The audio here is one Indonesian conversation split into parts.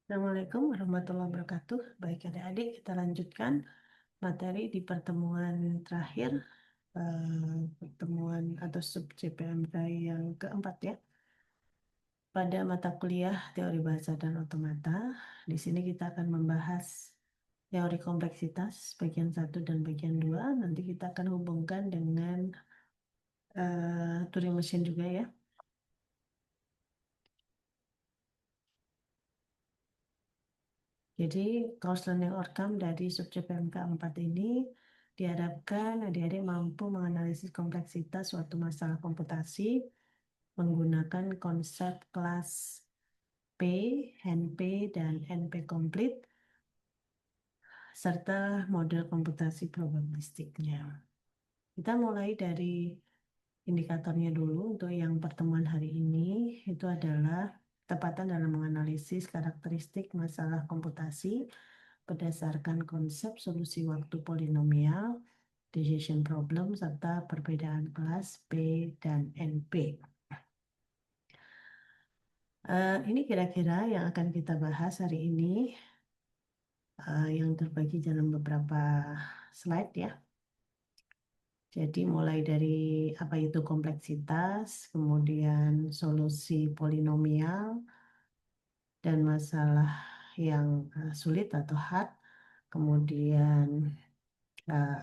Assalamualaikum warahmatullahi wabarakatuh. Baik adik-adik, kita lanjutkan materi di pertemuan terakhir, pertemuan atau sub CPMK yang keempat ya. Pada mata kuliah Teori Bahasa dan Otomata, di sini kita akan membahas teori kompleksitas bagian satu dan bagian 2. Nanti kita akan hubungkan dengan Turing Machine juga ya. Jadi, course learning outcome dari subjek PMK 4 ini diharapkan adik-adik mampu menganalisis kompleksitas suatu masalah komputasi menggunakan konsep kelas P, NP, dan NP komplit, serta model komputasi probabilistiknya. Kita mulai dari indikatornya dulu untuk yang pertemuan hari ini, itu adalah ketepatan dalam menganalisis karakteristik masalah komputasi berdasarkan konsep solusi waktu polinomial, decision problem, serta perbedaan kelas P dan NP. Ini kira-kira yang akan kita bahas hari ini, yang terbagi dalam beberapa slide ya. Jadi mulai dari apa itu kompleksitas, kemudian solusi polinomial, dan masalah yang sulit atau hard, kemudian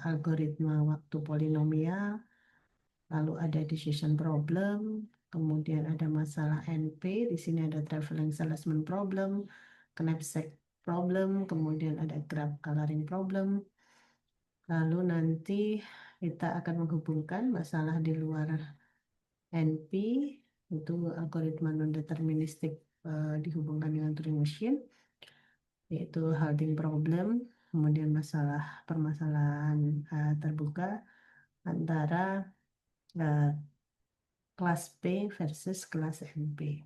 algoritma waktu polinomial, lalu ada decision problem, kemudian ada masalah NP, di sini ada traveling salesman problem, knapsack problem, kemudian ada graph coloring problem. Lalu nanti kita akan menghubungkan masalah di luar NP, itu algoritma non-deterministik dihubungkan dengan Turing Machine, yaitu halting problem, kemudian permasalahan terbuka antara kelas P versus kelas NP.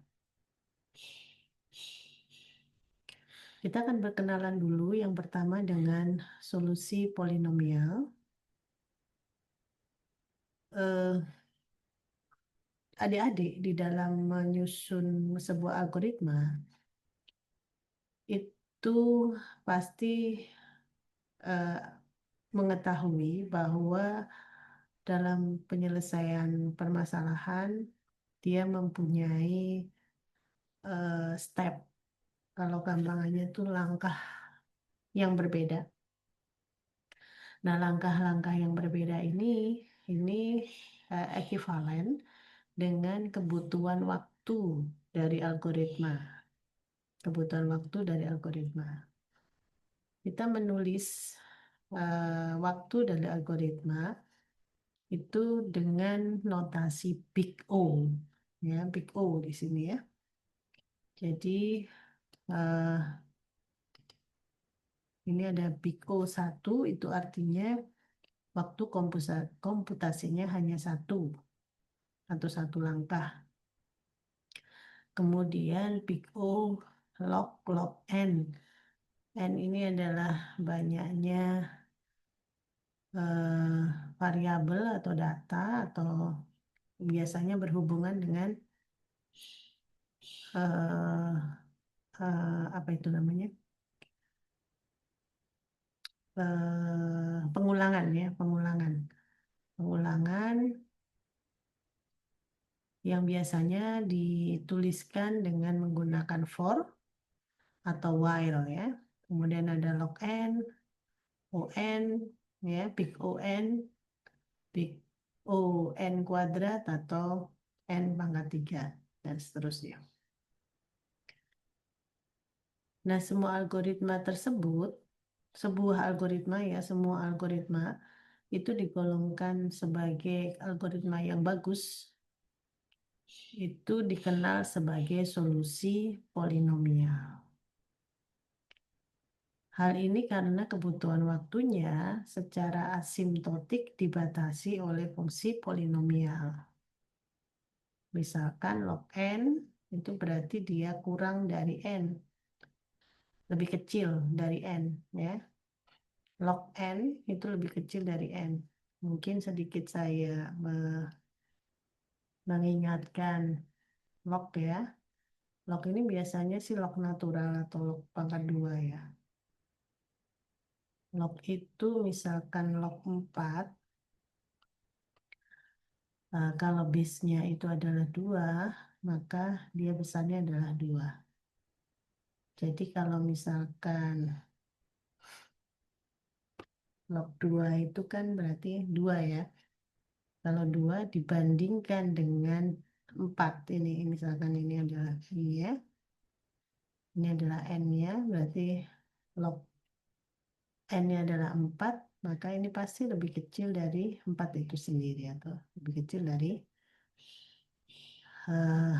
Kita akan berkenalan dulu yang pertama dengan solusi polinomial. Adik-adik di dalam menyusun sebuah algoritma itu pasti mengetahui bahwa dalam penyelesaian permasalahan dia mempunyai step, kalau gampangannya itu langkah yang berbeda. Nah, langkah-langkah yang berbeda ini ekivalen dengan kebutuhan waktu dari algoritma. Kebutuhan waktu dari algoritma. Kita menulis waktu dari algoritma itu dengan notasi big O, ya, big O di sini ya. Jadi ini ada big O1, itu artinya waktu komputasinya hanya satu atau satu langkah. Kemudian big O log N. N ini adalah banyaknya variabel atau data atau biasanya berhubungan dengan apa itu namanya, pengulangan ya, pengulangan yang biasanya dituliskan dengan menggunakan for atau while ya. Kemudian ada log n, on ya, big on, big on kuadrat atau n pangkat 3 dan seterusnya. Nah, semua algoritma tersebut, sebuah algoritma ya, semua algoritma itu digolongkan sebagai algoritma yang bagus, itu dikenal sebagai solusi polinomial. Hal ini karena kebutuhan waktunya secara asimptotik dibatasi oleh fungsi polinomial. Misalkan log n itu berarti dia kurang dari n, lebih kecil dari n ya. Log n itu lebih kecil dari n. Mungkin sedikit saya mengingatkan log ya. Log ini biasanya sih log natural atau log pangkat 2 ya. Log itu misalkan log 4, kalau base-nya itu adalah 2, maka dia besarnya adalah 2. Jadi kalau misalkan log 2 itu kan berarti 2 ya. Kalau 2 dibandingkan dengan 4 ini, misalkan ini adalah I-nya, ini adalah N-nya, berarti log N-nya adalah 4, maka ini pasti lebih kecil dari 4 itu sendiri, atau lebih kecil dari eh,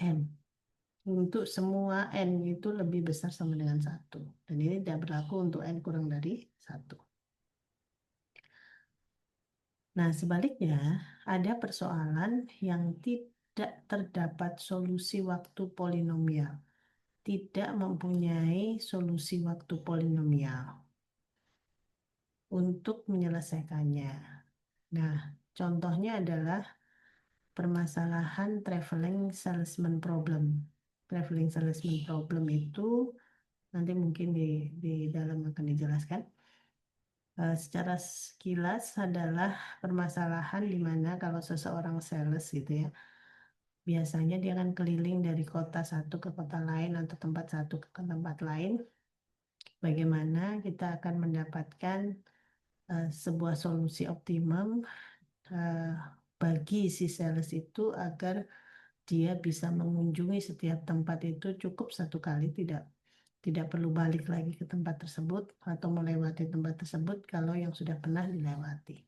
N. Untuk semua N itu lebih besar sama dengan 1. Dan ini tidak berlaku untuk N kurang dari 1. Nah, sebaliknya, ada persoalan yang tidak terdapat solusi waktu polinomial. Tidak mempunyai solusi waktu polinomial untuk menyelesaikannya. Nah, contohnya adalah permasalahan traveling salesman problem. Traveling salesman problem itu nanti mungkin di dalam akan dijelaskan. Secara sekilas adalah permasalahan di mana kalau seseorang sales gitu ya, biasanya dia akan keliling dari kota satu ke kota lain atau tempat satu ke tempat lain. Bagaimana kita akan mendapatkan sebuah solusi optimum eh, bagi si sales itu agar dia bisa mengunjungi setiap tempat itu cukup satu kali, tidak perlu balik lagi ke tempat tersebut atau melewati tempat tersebut kalau yang sudah pernah dilewati.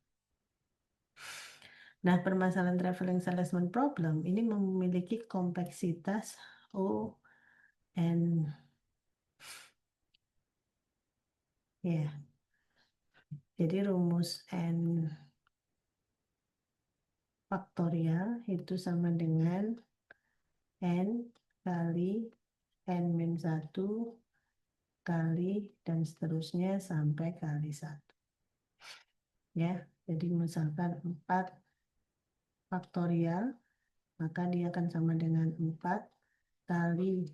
Nah, permasalahan traveling salesman problem ini memiliki kompleksitas O N, ya. Jadi rumus N faktorial itu sama dengan N kali N-1 kali dan seterusnya sampai kali 1. Ya, jadi misalkan 4 faktorial, maka dia akan sama dengan 4 kali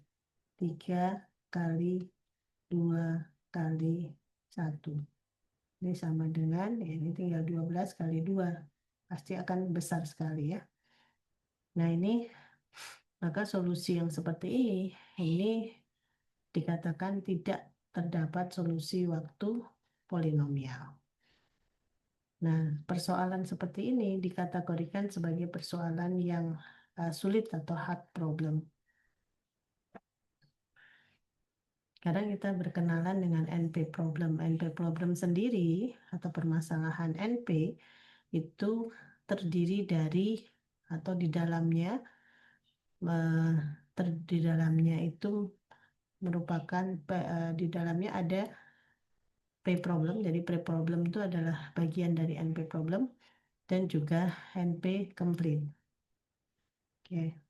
3 kali 2 kali 1. Ini sama dengan, ya ini tinggal 12 kali 2. Pasti akan besar sekali ya. Nah ini, maka solusi yang seperti ini dikatakan tidak terdapat solusi waktu polinomial. Nah, persoalan seperti ini dikategorikan sebagai persoalan yang sulit atau hard problem. Kadang kita berkenalan dengan NP problem. NP problem sendiri atau permasalahan NP itu terdiri dari atau di dalamnya di dalamnya itu merupakan di dalamnya ada P problem. Jadi P problem itu adalah bagian dari NP problem dan juga NP complete. Oke.